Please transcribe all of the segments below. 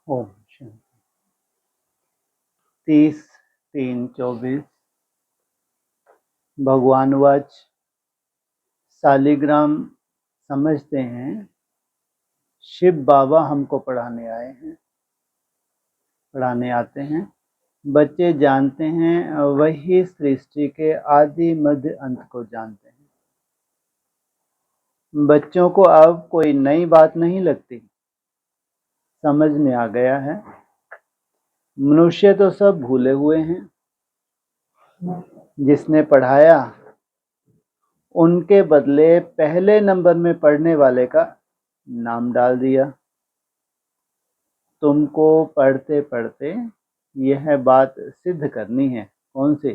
ओम शांति। 30-3-24 भगवान वाच। सालिग्राम समझते हैं शिव बाबा हमको पढ़ाने आए हैं, पढ़ाने आते हैं। बच्चे जानते हैं वही सृष्टि के आदि मध्य अंत को जानते हैं। बच्चों को अब कोई नई बात नहीं लगती, समझ में आ गया है। मनुष्य तो सब भूले हुए हैं। जिसने पढ़ाया उनके बदले पहले नंबर में पढ़ने वाले का नाम डाल दिया। तुमको पढ़ते पढ़ते यह बात सिद्ध करनी है। कौन सी?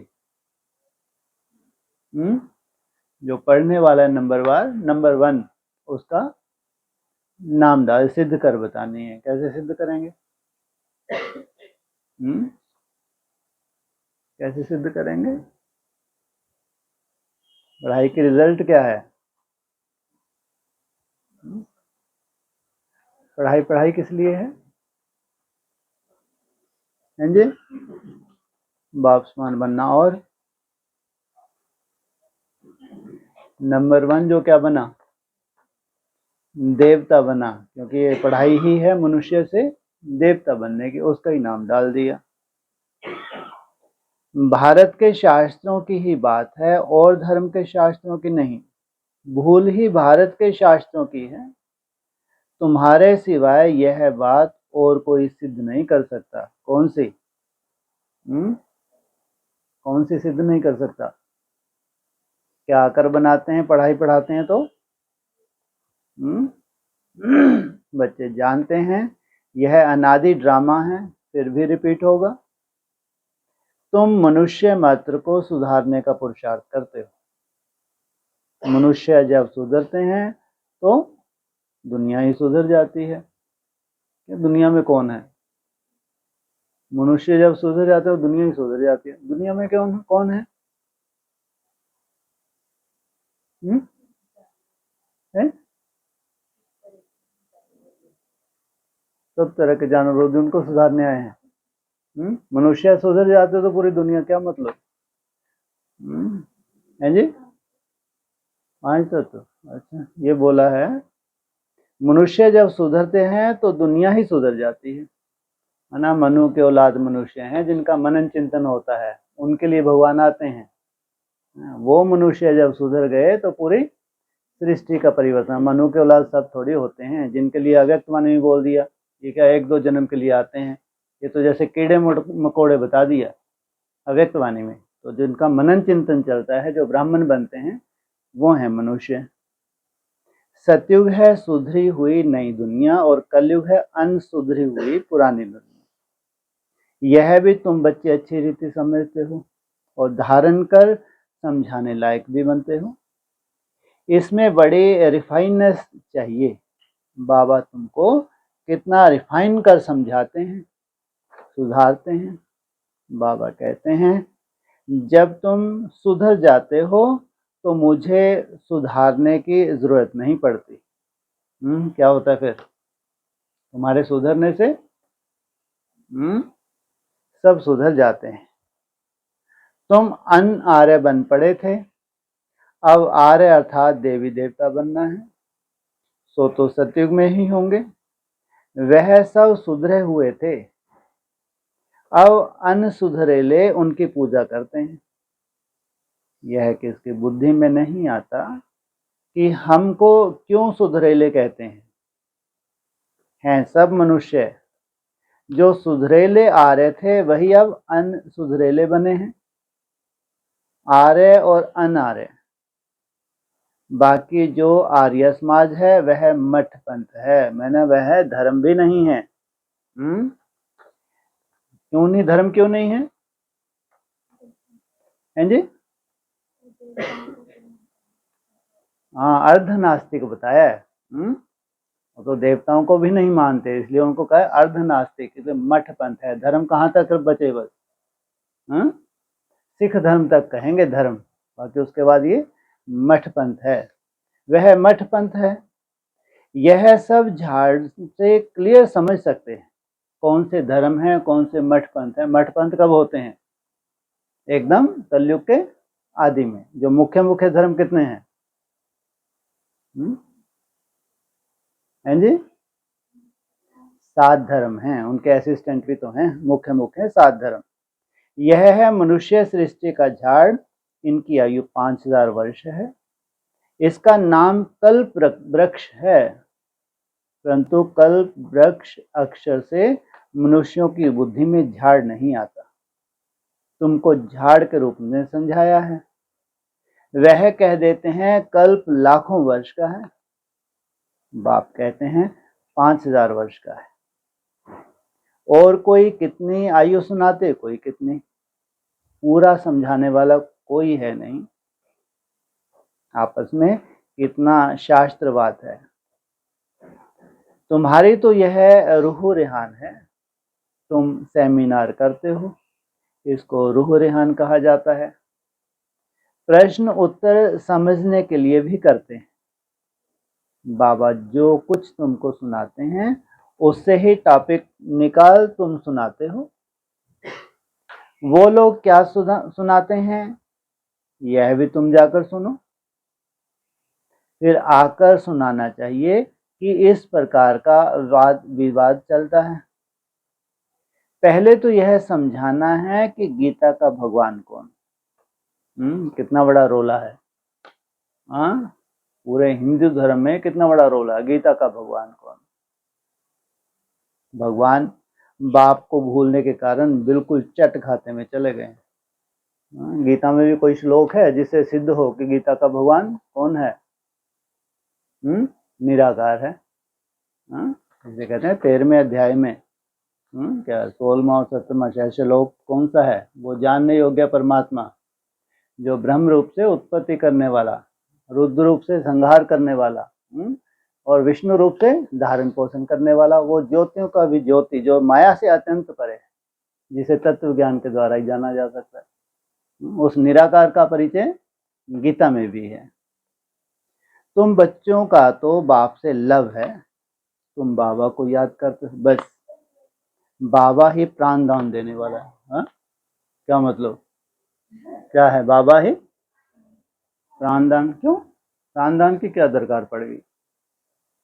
जो पढ़ने वाला है नंबर 1 उसका नाम डाल सिद्ध कर बतानी है। कैसे सिद्ध करेंगे? कैसे सिद्ध करेंगे? पढ़ाई की रिजल्ट क्या है? पढ़ाई किस लिए है? हैं जी? बाप समान बनना। और नंबर 1 जो क्या बना? देवता बना, क्योंकि ये पढ़ाई ही है मनुष्य से देवता बनने की। उसका ही नाम डाल दिया। भारत के शास्त्रों की ही बात है और धर्म के शास्त्रों की नहीं। भूल ही भारत के शास्त्रों की है। तुम्हारे सिवाय यह बात और कोई सिद्ध नहीं कर सकता। कौन सी? कौन सी सिद्ध नहीं कर सकता? क्या आकर बनाते हैं, पढ़ाई पढ़ाते हैं तो बच्चे जानते हैं यह अनादि ड्रामा है, फिर भी रिपीट होगा। तुम मनुष्य मात्र को सुधारने का पुरुषार्थ करते हो। मनुष्य जब सुधरते हैं तो दुनिया ही सुधर जाती है। दुनिया में कौन है? मनुष्य जब सुधर जाते हो दुनिया ही सुधर जाती है। दुनिया में कौन है? सब तरह के जानवर जो उनको सुधारने आए हैं। मनुष्य सुधर जाते तो पूरी दुनिया, क्या मतलब है जी? 5 तत्व। अच्छा, ये बोला है मनुष्य जब सुधरते हैं तो दुनिया ही सुधर जाती है ना। मनु के औलाद मनुष्य हैं जिनका मनन चिंतन होता है, उनके लिए भगवान आते हैं। वो मनुष्य जब सुधर गए तो पूरी सृष्टि का परिवर्तन। मनु के औलाद सब थोड़ी होते हैं जिनके लिए अव्यक्त वाणी में बोल दिया। ये क्या 1-2 जन्म के लिए आते हैं? ये तो जैसे कीड़े मकोड़े बता दिया अव्यक्त वाणी में। तो जिनका मनन चिंतन चलता है, जो ब्राह्मण बनते हैं, वो है मनुष्य। सतयुग है सुधरी हुई नई दुनिया और कलयुग है अनसुधरी हुई पुरानी दुनिया। यह भी तुम बच्चे अच्छी रीति समझते हो और धारण कर समझाने लायक भी बनते हो। इसमें बड़ी रिफाइननेस चाहिए। बाबा तुमको कितना रिफाइन कर समझाते हैं, सुधारते हैं। बाबा कहते हैं जब तुम सुधर जाते हो तो मुझे सुधारने की जरूरत नहीं पड़ती। क्या होता है फिर? तुम्हारे सुधरने से सब सुधर जाते हैं। तुम अन आर्य बन पड़े थे, अब आर्य अर्थात देवी देवता बनना है। सो तो सतयुग में ही होंगे। वह सब सुधरे हुए थे, अब अनसुधरेले उनकी पूजा करते हैं। यह किसकी बुद्धि में नहीं आता कि हमको क्यों सुधरेले कहते हैं सब मनुष्य। जो सुधरेले आर्य थे वही अब अनसुधरेले बने हैं। आर्य और अनार्य। बाकी जो आर्य समाज है वह मठ पंथ है, मैंने वह धर्म भी नहीं है। क्यों नहीं? धर्म क्यों नहीं है? हैं जी? हाँ, अर्ध नास्तिक बताया है। तो देवताओं को भी नहीं मानते, इसलिए उनको कहा अर्ध नास्तिक। इसलिए मठ पंथ है। धर्म कहाँ तक बचे? बस सिख धर्म तक कहेंगे धर्म, बाकी उसके बाद ये मठ पंथ है। वह मठ पंथ है। यह सब झाड़ से क्लियर समझ सकते हैं। कौन से धर्म हैं, कौन से मठ पंथ हैं। मठ पंथ कब होते हैं? एकदम कलयुग के आदि में। जो मुख्य मुख्य धर्म कितने हैं? हैं जी? 7 धर्म हैं, उनके असिस्टेंट भी तो हैं। मुख्य मुख्य 7 धर्म। यह है मनुष्य सृष्टि का झाड़, इनकी आयु 5000 वर्ष है। इसका नाम कल्प वृक्ष है, परंतु कल्प वृक्ष अक्षर से मनुष्यों की बुद्धि में झाड़ नहीं आता। तुमको झाड़ के रूप में समझाया है। वह कह देते हैं कल्प लाखों वर्ष का है, बाप कहते हैं 5000 वर्ष का है। और कोई कितनी आयु सुनाते, कोई कितनी, पूरा समझाने वाला कोई है नहीं। आपस में कितना शास्त्रवाद है। तुम्हारी तो यह रूह रेहान है। तुम सेमिनार करते हो, इसको रूह रेहान कहा जाता है। प्रश्न उत्तर समझने के लिए भी करते हैं। बाबा जो कुछ तुमको सुनाते हैं उससे ही टॉपिक निकाल तुम सुनाते हो। वो लोग क्या सुनाते हैं यह भी तुम जाकर सुनो, फिर आकर सुनाना चाहिए कि इस प्रकार का वाद विवाद चलता है। पहले तो यह समझाना है कि गीता का भगवान कौन। कितना बड़ा रोला है। पूरे हिंदू धर्म में कितना बड़ा रोला है, गीता का भगवान कौन। भगवान बाप को भूलने के कारण बिल्कुल चट खाते में चले गए। गीता में भी कोई श्लोक है जिससे सिद्ध हो कि गीता का भगवान कौन है? निराकार है। इसे कहते हैं 13वें अध्याय में क्या 16वां और 17वां शेष श्लोक कौन सा है? वो जानने योग्य परमात्मा जो ब्रह्म रूप से उत्पत्ति करने वाला, रुद्र रूप से संहार करने वाला और विष्णु रूप से धारण पोषण करने वाला, वो ज्योतियों का भी ज्योति जो माया से अत्यंत परे है, जिसे तत्व ज्ञान के द्वारा ही जाना जा सकता है। उस निराकार का परिचय गीता में भी है। तुम बच्चों का तो बाप से लव है, तुम बाबा को याद करते हो, बस बाबा ही प्राण दान देने वाला है। क्या मतलब क्या है? बाबा ही प्राण दान। क्यों प्राण दान की क्या दरकार पड़ेगी?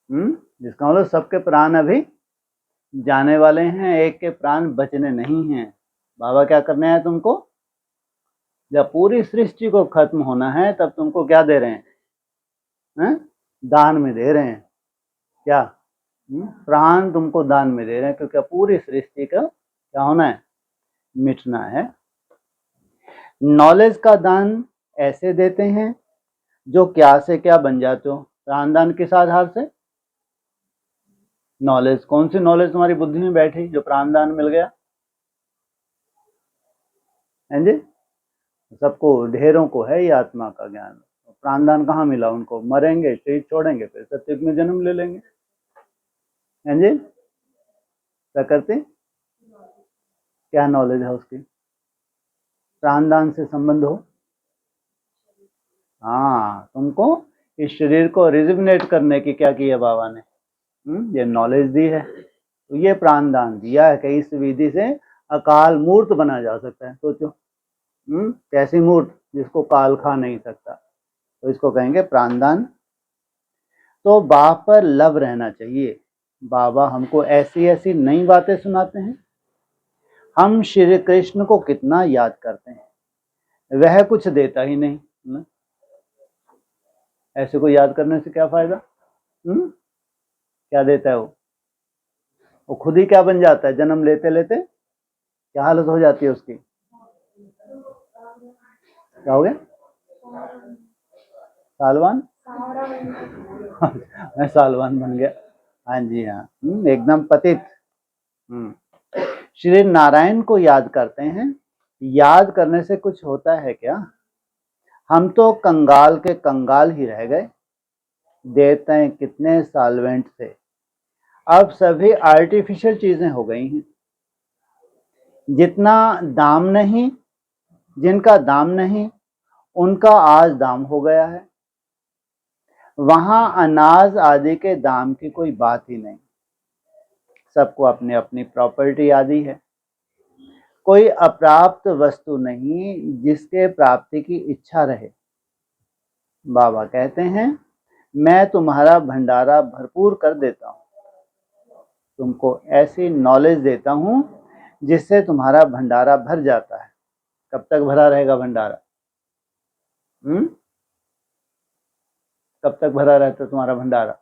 जिसका मतलब सबके प्राण अभी जाने वाले हैं, एक के प्राण बचने नहीं हैं। बाबा क्या करने हैं तुमको? जब पूरी सृष्टि को खत्म होना है तब तुमको क्या दे रहे हैं? दान में दे रहे हैं। क्या? प्राण तुमको दान में दे रहे हैं, क्योंकि पूरी सृष्टि का क्या होना है? मिटना है। नॉलेज का दान ऐसे देते हैं जो क्या से क्या बन जाते हो। प्राण दान किस आधार से? नॉलेज। कौन सी नॉलेज तुम्हारी बुद्धि में बैठी जो प्राण दान मिल गया? हैं जी? सबको ढेरों को है ये आत्मा का ज्ञान। प्राण दान कहाँ मिला उनको? मरेंगे, शरीर छोड़ेंगे, फिर सत्युग में जन्म ले लेंगे। हैं जी? क्या करते? क्या नॉलेज है उसकी? प्राण दान से संबंध हो। हाँ, तुमको इस शरीर को रिजुविनेट करने की क्या किया बाबा ने? ये नॉलेज दी है। तो ये प्राण दान दिया है कि इस विधि से अकाल मूर्त बना जा सकता है। सोचो कैसी मूर्त जिसको काल खा नहीं सकता, तो इसको कहेंगे प्राण दान। तो बाप पर लव रहना चाहिए। बाबा हमको ऐसी ऐसी नई बातें सुनाते हैं। हम श्री कृष्ण को कितना याद करते हैं, वह कुछ देता ही नहीं। ऐसे को याद करने से क्या फायदा? क्या देता है वो खुद ही क्या बन जाता है? जन्म लेते लेते क्या हालत हो जाती है उसकी? क्या हो गया? सालवान। मैं सालवान बन गया। हाँ जी हाँ, एकदम पतित। श्री नारायण को याद करते हैं। याद करने से कुछ होता है क्या? हम तो कंगाल के कंगाल ही रह गए। देते हैं कितने सॉल्वेंट थे, अब सभी आर्टिफिशियल चीजें हो गई हैं। जितना दाम नहीं, जिनका दाम नहीं उनका आज दाम हो गया है। वहां अनाज आदि के दाम की कोई बात ही नहीं। सबको अपनी अपनी प्रॉपर्टी आदि है। कोई अप्राप्त वस्तु नहीं जिसके प्राप्ति की इच्छा रहे। बाबा कहते हैं, मैं तुम्हारा भंडारा भरपूर कर देता हूँ, तुमको ऐसी नॉलेज देता हूँ जिससे तुम्हारा भंडारा भर जाता है। कब तक भरा रहेगा भंडारा? कब तक भरा रहता तुम्हारा भंडारा?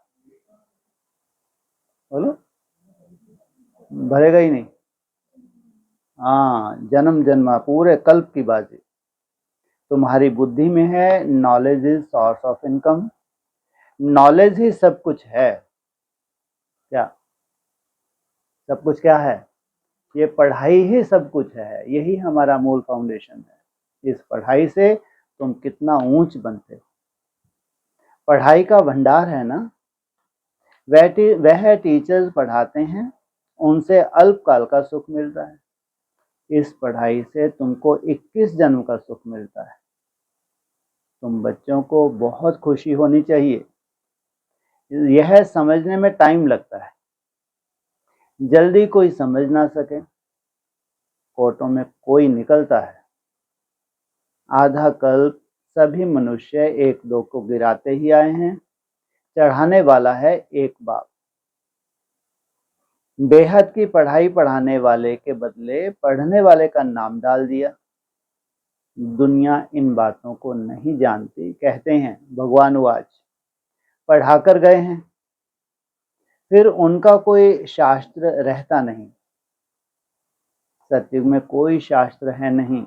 बोलो, भरेगा ही नहीं। हाँ, जन्म जन्मा पूरे कल्प की बाजी। तुम्हारी बुद्धि में है knowledge is source of income. Knowledge ही सब कुछ है। क्या सब कुछ क्या है? ये पढ़ाई ही सब कुछ है। यही हमारा मूल फाउंडेशन है। इस पढ़ाई से तुम कितना ऊंच बनते हो। पढ़ाई का भंडार है ना। वह टीचर्स पढ़ाते हैं, उनसे अल्पकाल का सुख मिलता है। इस पढ़ाई से तुमको 21 जन्म का सुख मिलता है। तुम बच्चों को बहुत खुशी होनी चाहिए। यह समझने में टाइम लगता है, जल्दी कोई समझ ना सके। कोर्टों में कोई निकलता है। आधा कल्प सभी मनुष्य एक दो को गिराते ही आए हैं। चढ़ाने वाला है एक बाप। बेहद की पढ़ाई पढ़ाने वाले के बदले पढ़ने वाले का नाम डाल दिया। दुनिया इन बातों को नहीं जानती। कहते हैं भगवान वाच पढ़ाकर गए हैं, फिर उनका कोई शास्त्र रहता नहीं। सत्युग में कोई शास्त्र है नहीं।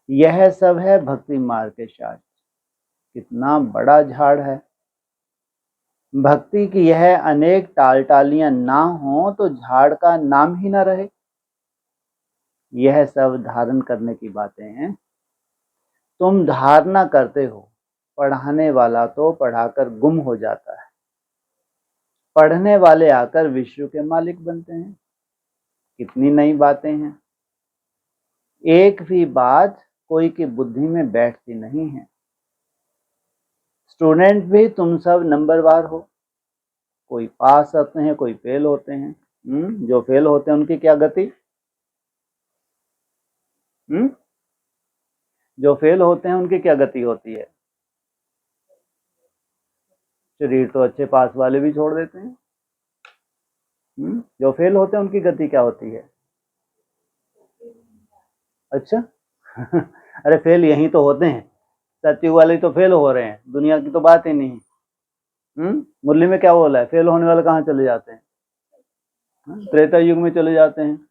यह सब है भक्ति मार्ग के शास्त्र। कितना बड़ा झाड़ है। भक्ति की यह अनेक टालटालियां ना हो तो झाड़ का नाम ही ना रहे। यह सब धारण करने की बातें हैं। तुम धारणा करते हो, पढ़ाने वाला तो पढ़ाकर गुम हो जाता है। पढ़ने वाले आकर विश्व के मालिक बनते हैं। कितनी नई बातें हैं। एक भी बात कोई की बुद्धि में बैठती नहीं है। स्टूडेंट भी तुम सब नंबरवार हो। कोई पास होते हैं, कोई फेल होते हैं। जो फेल होते हैं उनकी क्या गति? जो फेल होते हैं उनकी क्या गति होती है? शरीर तो अच्छे पास वाले भी छोड़ देते हैं। जो फेल होते हैं उनकी गति क्या होती है? अच्छा अरे फेल यही तो होते हैं। सत्युग वाले तो फेल हो रहे हैं, दुनिया की तो बात ही नहीं। मुरली में क्या बोला है? फेल होने वाले कहाँ चले जाते हैं? त्रेता युग में चले जाते हैं।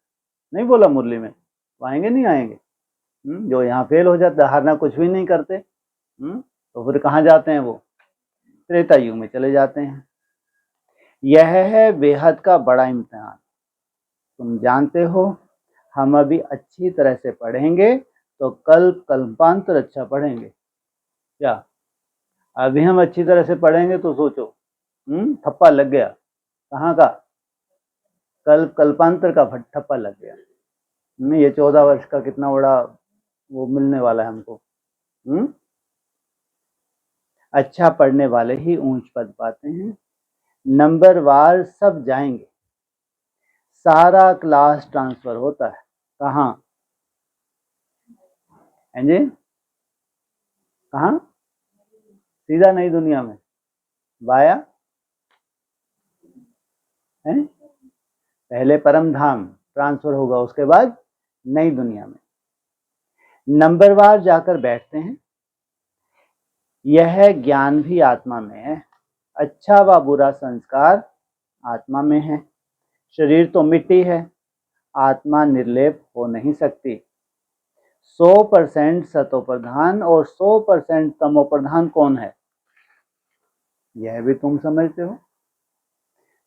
नहीं बोला मुरली में? आएंगे नहीं आएंगे? जो यहाँ फेल हो जाते, हारना कुछ भी नहीं करते, तो फिर कहाँ जाते हैं वो? त्रेता युग में चले जाते हैं। यह है बेहद का बड़ा इम्तिहान। तुम जानते हो, हम अभी अच्छी तरह से पढ़ेंगे तो कल्पांतर अच्छा पढ़ेंगे। क्या अभी हम अच्छी तरह से पढ़ेंगे तो सोचो, ठप्पा लग गया। कहाँ का? कल्पांतर का ठप्पा लग गया। ये 14 वर्ष का कितना बड़ा वो मिलने वाला है हमको। अच्छा पढ़ने वाले ही ऊंच पद पाते हैं। नंबरवार सब जाएंगे। सारा क्लास ट्रांसफर होता है। कहाँ है जी? कहाँ? सीधा नई दुनिया में, वाया है। पहले परम धाम ट्रांसफर होगा, उसके बाद नई दुनिया में नंबरवार जाकर बैठते हैं। यह ज्ञान भी आत्मा में है। अच्छा व बुरा संस्कार आत्मा में है। शरीर तो मिट्टी है, आत्मा निर्लेप हो नहीं सकती। 100% सतोप्रधान और 100% तमोप्रधान कौन है? यह भी तुम समझते हो।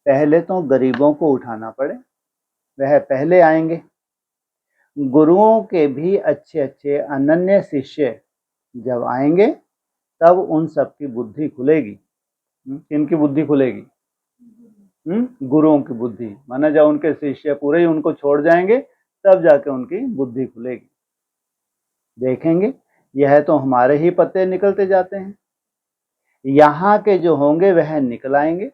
पहले तो गरीबों को उठाना पड़े, वह पहले आएंगे। गुरुओं के भी अच्छे अच्छे अनन्य शिष्य जब आएंगे तब उन सबकी बुद्धि खुलेगी। किनकी बुद्धि खुलेगी? गुरुओं की बुद्धि। माना जब उनके शिष्य पूरे ही उनको छोड़ जाएंगे तब जाके उनकी बुद्धि खुलेगी। देखेंगे यह तो हमारे ही पत्ते निकलते जाते हैं। यहाँ के जो होंगे वह निकल आएंगे।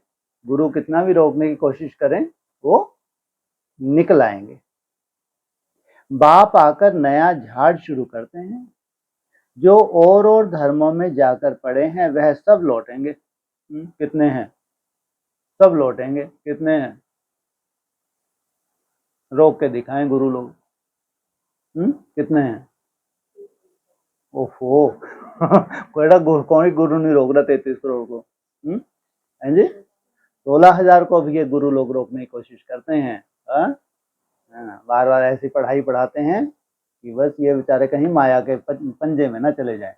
गुरु कितना भी रोकने की कोशिश करें वो निकल आएंगे। बाप आकर नया झाड़ शुरू करते हैं। जो और धर्मों में जाकर पड़े हैं वह सब लौटेंगे। कितने हैं? सब लौटेंगे। कितने हैं? रोक के दिखाएं गुरु लोग। कितने हैं? ओफो कोई गुरु नहीं रोक रहा 33 करोड़ को। हैं जी? 16,000 को भी ये गुरु लोग रोकने की कोशिश करते हैं। बार बार ऐसी पढ़ाई पढ़ाते हैं कि बस ये बेचारे कहीं माया के पंजे में ना चले जाएं।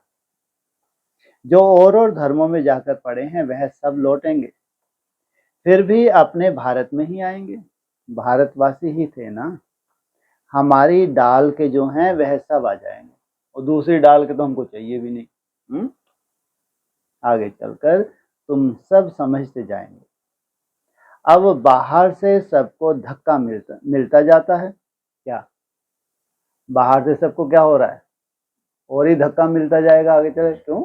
जो और धर्मों में जाकर पड़े हैं वह सब लौटेंगे, फिर भी अपने भारत में ही आएंगे। भारतवासी ही थे ना। हमारी डाल के जो हैं वह सब आ जाएंगे, और दूसरी डाल के तो हमको चाहिए भी नहीं। आगे चलकर तुम सब समझते जाएंगे। अब बाहर से सबको धक्का मिलता जाता है। क्या बाहर से सबको क्या हो रहा है? और ही धक्का मिलता जाएगा आगे चले। क्यों?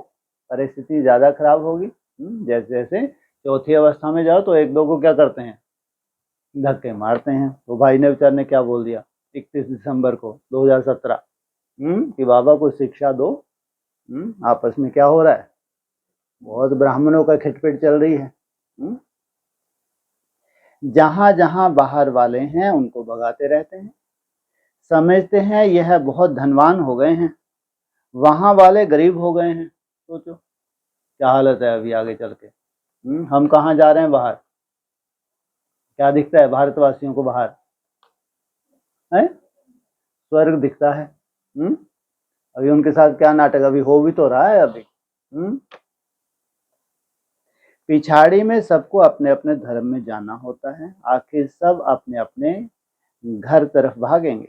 परिस्थिति ज्यादा खराब होगी। जैसे जैसे चौथी अवस्था में जाओ तो एक दो को क्या करते हैं? धक्के मारते हैं। तो भाई ने बेचारे ने क्या बोल दिया 31 दिसंबर को 2017 कि बाबा को शिक्षा दो। आपस में क्या हो रहा है? बहुत ब्राह्मणों का खिटपिट चल रही है। जहां जहां बाहर वाले हैं उनको भगाते रहते हैं। समझते हैं यह बहुत धनवान हो गए हैं, वहां वाले गरीब हो गए हैं। सोचो क्या हालत है अभी आगे चल के। हम कहाँ जा रहे हैं? बाहर। क्या दिखता है भारतवासियों को बाहर? है स्वर्ग दिखता है। अभी उनके साथ क्या नाटक अभी हो भी तो रहा है अभी। पिछाड़ी में सबको अपने अपने धर्म में जाना होता है। आखिर सब अपने अपने घर तरफ भागेंगे।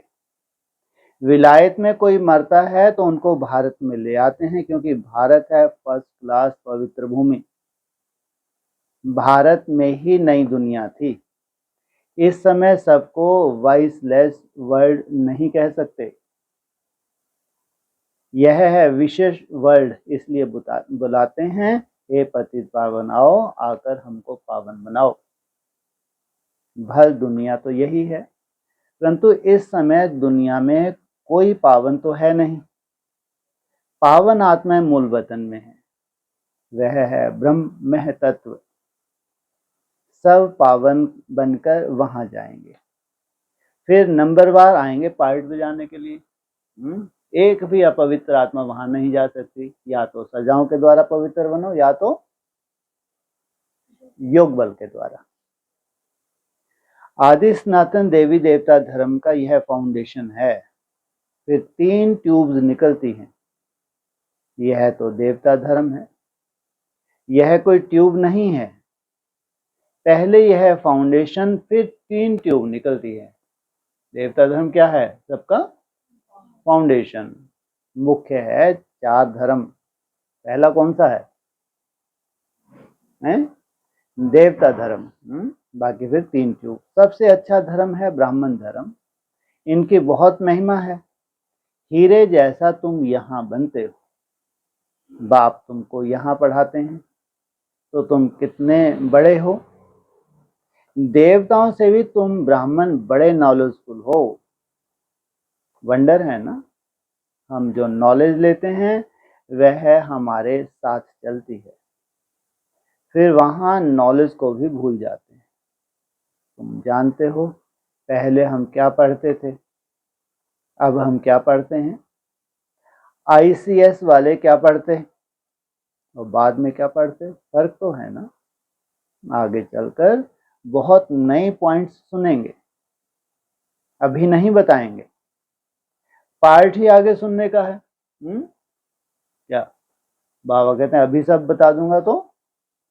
विलायत में कोई मरता है तो उनको भारत में ले आते हैं, क्योंकि भारत है फर्स्ट क्लास पवित्र भूमि। भारत में ही नई दुनिया थी। इस समय सबको वॉइसलेस वर्ल्ड नहीं कह सकते। यह है विशेष वर्ल्ड, इसलिए बुलाते हैं हे पतित पावन आओ, आकर हमको पावन बनाओ। भर दुनिया तो यही है, परंतु इस समय दुनिया में कोई पावन तो है नहीं। पावन आत्माएं मूल वतन में है, वह है ब्रह्म में तत्व। सब पावन बनकर वहां जाएंगे, फिर नंबरवार आएंगे पार्ट बजाने के लिए। एक भी अपवित्र आत्मा वहां नहीं जा सकती। या तो सजाओं के द्वारा पवित्र बनो, या तो योग बल के द्वारा। आदि सनातन देवी देवता धर्म का यह फाउंडेशन है। फिर 3 ट्यूब्स निकलती हैं। यह तो देवता धर्म है, यह कोई ट्यूब नहीं है। पहले यह फाउंडेशन, फिर 3 ट्यूब निकलती है। देवता धर्म क्या है? सबका फाउंडेशन। मुख्य है 4 धर्म। पहला कौन सा है? देवता धर्म। बाकी फिर 3 ट्यूब। सबसे अच्छा धर्म है ब्राह्मण धर्म। इनकी बहुत महिमा है। हीरे जैसा तुम यहाँ बनते हो। बाप तुमको यहाँ पढ़ाते हैं तो तुम कितने बड़े हो। देवताओं से भी तुम ब्राह्मण बड़े नॉलेजफुल हो। वंडर है ना। हम जो नॉलेज लेते हैं वह हमारे साथ चलती है, फिर वहां नॉलेज को भी भूल जाते हैं। तुम जानते हो पहले हम क्या पढ़ते थे, अब हम क्या पढ़ते हैं। ICS वाले क्या पढ़ते हैं और बाद में क्या पढ़ते? फर्क तो है ना। आगे चलकर बहुत नए पॉइंट्स सुनेंगे, अभी नहीं बताएंगे। पार्ट ही आगे सुनने का है। क्या बाबा कहते हैं अभी सब बता दूंगा तो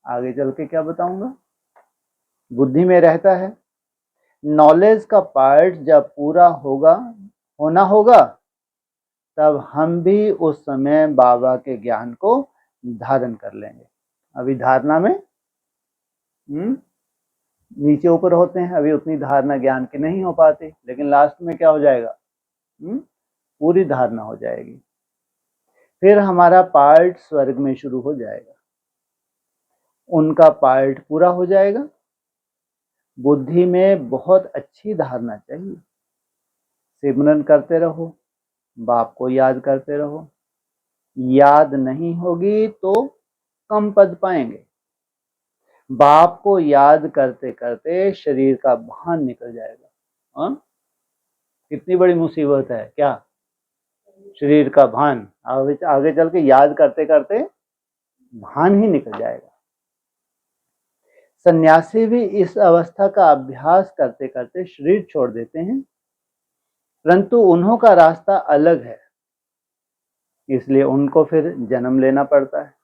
आगे चल के क्या बताऊंगा। बुद्धि में रहता है। नॉलेज का पार्ट जब पूरा होना होगा तब हम भी उस समय बाबा के ज्ञान को धारण कर लेंगे। अभी धारणा में नीचे ऊपर होते हैं, अभी उतनी धारणा ज्ञान की नहीं हो पाती, लेकिन लास्ट में क्या हो जाएगा? पूरी धारणा हो जाएगी। फिर हमारा पार्ट स्वर्ग में शुरू हो जाएगा, उनका पार्ट पूरा हो जाएगा। बुद्धि में बहुत अच्छी धारणा चाहिए। सिमरन करते रहो, बाप को याद करते रहो। याद नहीं होगी तो कम पद पाएंगे। बाप को याद करते करते शरीर का भान निकल जाएगा। हाँ, कितनी बड़ी मुसीबत है क्या? शरीर का भान आगे चल के याद करते करते भान ही निकल जाएगा। सन्यासी भी इस अवस्था का अभ्यास करते करते शरीर छोड़ देते हैं, परंतु उन्हों का रास्ता अलग है, इसलिए उनको फिर जन्म लेना पड़ता है।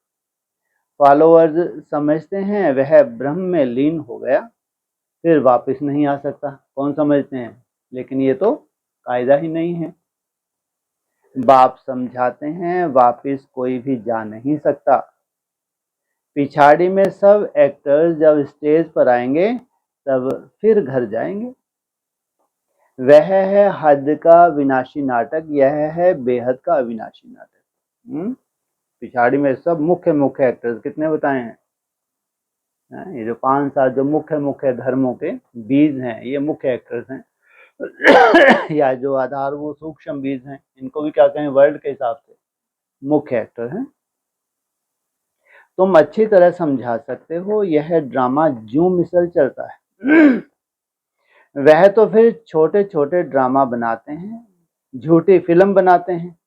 फॉलोअर्स समझते हैं वह ब्रह्म में लीन हो गया, फिर वापस नहीं आ सकता। कौन समझते हैं? लेकिन ये तो कायदा ही नहीं है। बाप समझाते हैं वापस कोई भी जा नहीं सकता। पिछाड़ी में सब एक्टर्स जब स्टेज पर आएंगे तब फिर घर जाएंगे। वह है हद का विनाशी नाटक, यह है बेहद का अविनाशी नाटक। पिछाड़ी में सब मुख्य मुख्य एक्टर्स कितने बताए हैं? ये जो 5-7 जो मुख्य मुख्य धर्मों के बीज हैं, ये मुख्य एक्टर्स हैं या जो आधार वो सूक्ष्म बीज हैं, इनको भी क्या कहें वर्ल्ड के हिसाब से मुख्य एक्टर हैं। तुम अच्छी तरह समझा सकते हो, यह ड्रामा ज्यों मिसल चलता है। वह तो फिर छोटे छोटे ड्रामा बनाते हैं, झूठी फिल्म बनाते हैं।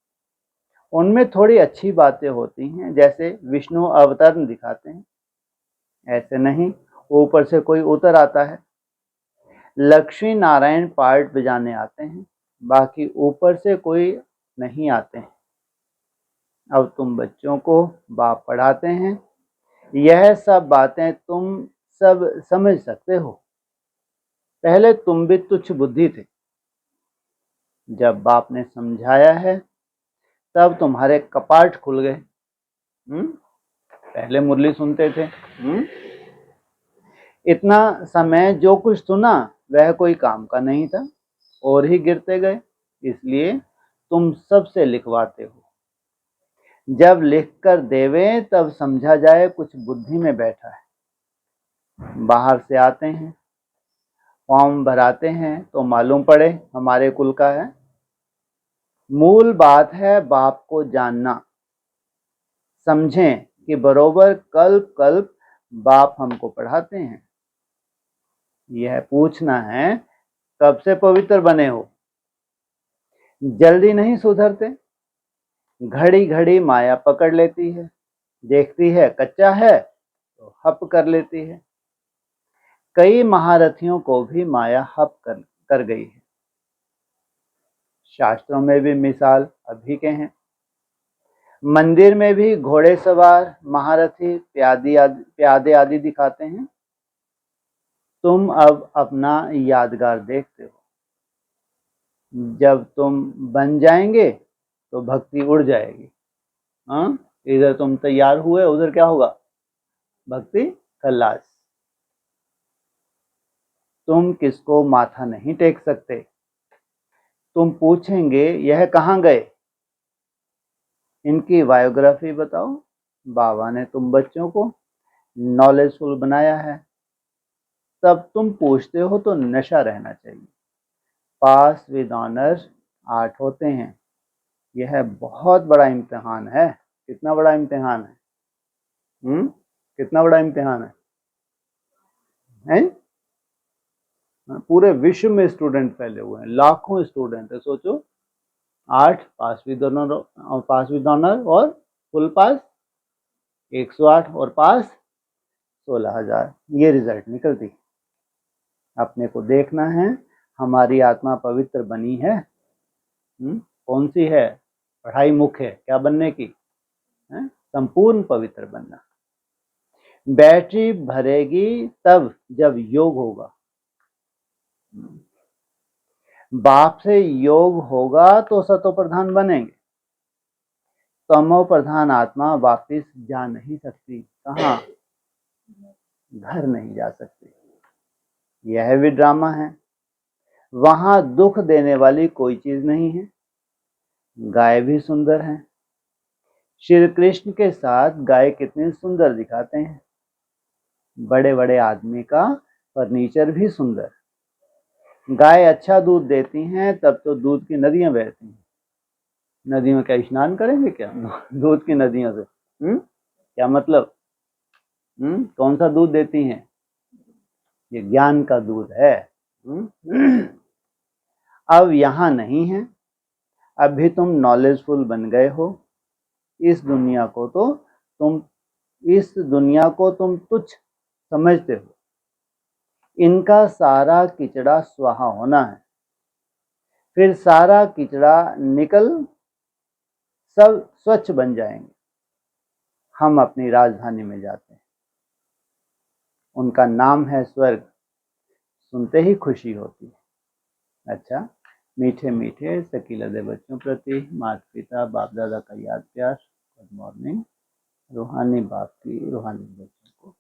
उनमें थोड़ी अच्छी बातें होती हैं, जैसे विष्णु अवतरण दिखाते हैं। ऐसे नहीं, ऊपर से कोई उतर आता है। लक्ष्मी नारायण पार्ट बजाने आते हैं, बाकी ऊपर से कोई नहीं आते हैं। अब तुम बच्चों को बाप पढ़ाते हैं, यह सब बातें तुम सब समझ सकते हो। पहले तुम भी तुच्छ बुद्धि थे, जब बाप ने समझाया है तब तुम्हारे कपाट खुल गए। पहले मुरली सुनते थे, इतना समय जो कुछ सुना वह कोई काम का नहीं था, और ही गिरते गए। इसलिए तुम सबसे लिखवाते हो। जब लिख कर देवे तब समझा जाए कुछ बुद्धि में बैठा है। बाहर से आते हैं, फॉर्म भराते हैं तो मालूम पड़े हमारे कुल का है। मूल बात है बाप को जानना। समझें कि बरोबर कल्प कल्प बाप हमको पढ़ाते हैं। यह पूछना है कब से पवित्र बने हो। जल्दी नहीं सुधरते, घड़ी घड़ी माया पकड़ लेती है, देखती है कच्चा है तो हप कर लेती है। कई महारथियों को भी माया हप कर गई है। शास्त्रों में भी मिसाल अभी के हैं। मंदिर में भी घोड़े सवार महारथी प्यादे आदि दिखाते हैं। तुम अब अपना यादगार देखते हो। जब तुम बन जाएंगे तो भक्ति उड़ जाएगी। हाँ, इधर तुम तैयार हुए, उधर क्या होगा? भक्ति खल्लास। तुम किसको माथा नहीं टेक सकते। तुम पूछेंगे यह कहाँ गए, इनकी बायोग्राफी बताओ। बाबा ने तुम बच्चों को नॉलेजफुल बनाया है। तब तुम पूछते हो तो नशा रहना चाहिए। पास विद ऑनर 8 होते हैं। यह बहुत बड़ा इम्तिहान है। कितना बड़ा इम्तिहान है? कितना बड़ा इम्तिहान है? पूरे विश्व में स्टूडेंट फैले हुए हैं, लाखों स्टूडेंट है। सोचो, 8 पास विद ऑनर और फुल पास 108 और पास 16,000। ये रिजल्ट निकलती। अपने को देखना है हमारी आत्मा पवित्र बनी है। कौन सी है? पढ़ाई मुख्य है क्या बनने की? संपूर्ण पवित्र बनना। बैटरी भरेगी तब जब योग होगा। बाप से योग होगा तो सतो प्रधान बनेंगे। तमो प्रधान आत्मा वापिस जा नहीं सकती। कहाँ? घर नहीं जा सकती। यह भी ड्रामा है। वहां दुख देने वाली कोई चीज नहीं है। गाय भी सुंदर है। श्री कृष्ण के साथ गाय कितनी सुंदर दिखाते हैं। बड़े बड़े आदमी का फर्नीचर भी सुंदर। गाय अच्छा दूध देती हैं तब तो दूध की नदियां बहती हैं। नदी में क्या स्नान करेंगे क्या दूध की नदियों से? क्या मतलब? कौन सा दूध देती हैं? ये ज्ञान का दूध है। अब यहाँ नहीं है, अब भी तुम नॉलेजफुल बन गए हो। इस दुनिया को तुम तुच्छ समझते हो। इनका सारा किचड़ा स्वाहा होना है, फिर सारा किचड़ा निकल सब स्वच्छ बन जाएंगे। हम अपनी राजधानी में जाते हैं, उनका नाम है स्वर्ग। सुनते ही खुशी होती है। अच्छा, मीठे मीठे शकीलदे बच्चों प्रति माता पिता बाप दादा का याद प्यार। Good morning. रूहानी बाप की रूहानी बच्चों को।